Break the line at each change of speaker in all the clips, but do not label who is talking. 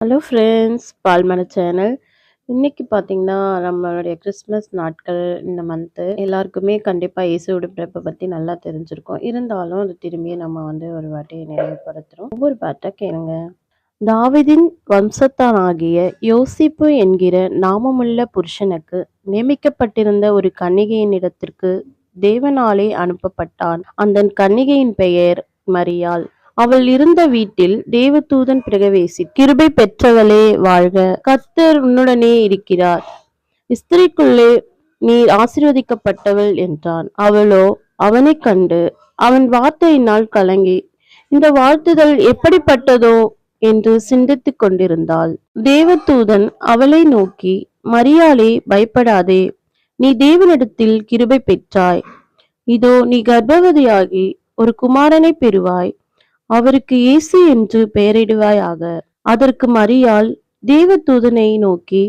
Hello friends, பால்மண channel. இன்னைக்கு பார்த்தீங்கன்னா, நம்மளுடைய கிறிஸ்மஸ் நாட்கள் இந்த மந்த்து எல்லாருக்குமே கண்டிப்பா இயேசுவோட பிறப்ப பத்தி நல்லா தெரிஞ்சிருக்கும். இருந்தாலும் அது திரும்பியும் நம்ம ஒரு வாட்டி நினைவுபடுத்துறோம். ஒவ்வொரு பாட்டா கேளுங்க. தாவீதின் வம்சத்தானாகிய யோசேப்பு என்கிற நாமமுள்ள புருஷனுக்கு நியமிக்கப்பட்டிருந்த ஒரு கன்னிகையினிடத்திற்கு தேவனாலே அனுப்பப்பட்டான். அந்தன் கன்னிகையின் பெயர் மரியாள். அவள் இருந்த வீட்டில் தேவதூதன் கிருபை பெற்றவளே வாழ்க, கர்த்தர் உன்னுடனே இருக்கிறார், ஸ்திரீக்குள்ளே நீர் ஆசீர்வதிக்கப்பட்டவள் என்றான். அவளோ அவனைக் கண்டு அவன் வார்த்தையினால் கலங்கி, இந்த வாழ்த்துதல் எப்படிப்பட்டதோ என்று சிந்தித்துக் கொண்டிருந்தாள். தேவதூதன் அவளை நோக்கி, மரியாளே, பயப்படாதே, நீ தேவனிடத்தில் கிருபை பெற்றாய். இதோ நீ கர்ப்பவதியாகி ஒரு குமாரனை பெறுவாய். அவருக்கு இயேசு என்று பெயரிடுவாயாக. அதற்கு மரியாள் தேவதூதனை நோக்கி,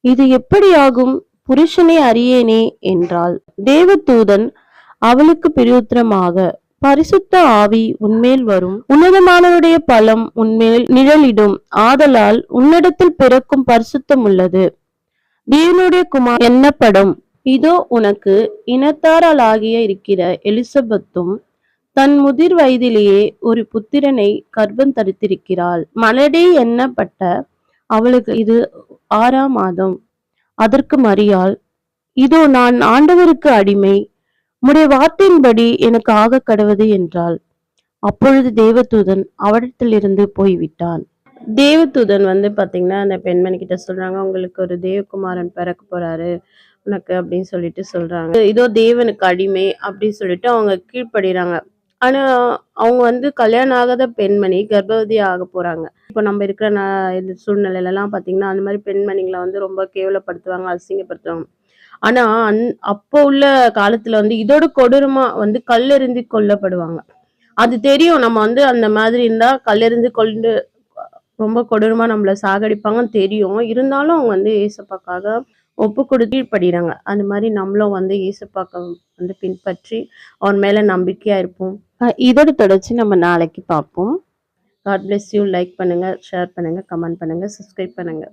இது எப்படியாகும், புருஷனை அறியேனே என்றாள். தேவதூதன் அவளுக்கு பிரயுத்தரமாக, பரிசுத்த ஆவி உன்மேல் வரும், உன்னதமானவருடைய பலம் உன்மேல் நிழலிடும், ஆதலால் உன்னிடத்தில் பிறக்கும் பரிசுத்தம் உள்ளது தேவனுடைய குமார் என்னப்படும். இதோ உனக்கு இனத்தாராளாகிய இருக்கிற எலிசபெத்தும் தன் முதிர் வயதிலேயே ஒரு புத்திரனை கர்ப்பம் தரித்திருக்கிறாள். மலடி எண்ணப்பட்ட அவளுக்கு இது 6ஆம் மாதம். அதற்கு மரியாள், இதோ நான் ஆண்டவருக்கு அடிமை, உம்முடைய வார்த்தையின்படி எனக்கு ஆக கடவது என்றாள். அப்பொழுது தேவதூதன் அவளிடத்திலிருந்து போய்விட்டான். தேவதூதன் பாத்தீங்கன்னா அந்த பெண்மணி கிட்ட சொல்றாங்க, உங்களுக்கு ஒரு தேவகுமாரன் பிறக்க போறாரு உனக்கு அப்படின்னு சொல்லிட்டு சொல்றாங்க. இதோ தேவனுக்கு அடிமை அப்படின்னு சொல்லிட்டு அவங்க கீழ்ப்படுறாங்க. ஆனா அவங்க கல்யாணம் ஆகாத பெண்மணி கர்ப்பவதி ஆக போறாங்க. இப்போ நம்ம இருக்கிற இந்த சூழ்நிலையில எல்லாம் பாத்தீங்கன்னா அந்த மாதிரி பெண்மணிகளை ரொம்ப கேவலப்படுத்துவாங்க, அசிங்கப்படுத்துவாங்க. ஆனா அப்போ உள்ள காலத்துல இதோட கொடூரமா கல்லெறிந்து கொல்லப்படுவாங்க. அது தெரியும், நம்ம அந்த மாதிரி இருந்தா கல்லெறிந்து கொண்டு ரொம்ப கொடூரமா நம்மள சாகடிப்பாங்கன்னு தெரியும். இருந்தாலும் அவங்க ஏசப்பாக்காக ஒப்பு கொடுத்து படிறாங்க. அந்த மாதிரி நம்மளும் ஏசப்பாக்க பின்பற்றி அவன் மேல நம்பிக்கையா இருப்போம். இதோட தொடர்ச்சி நம்ம நாளைக்கு பார்ப்போம். God bless you. லைக் பண்ணுங்க, ஷேர் பண்ணுங்க, கமெண்ட் பண்ணுங்க, சப்ஸ்கிரைப் பண்ணுங்க.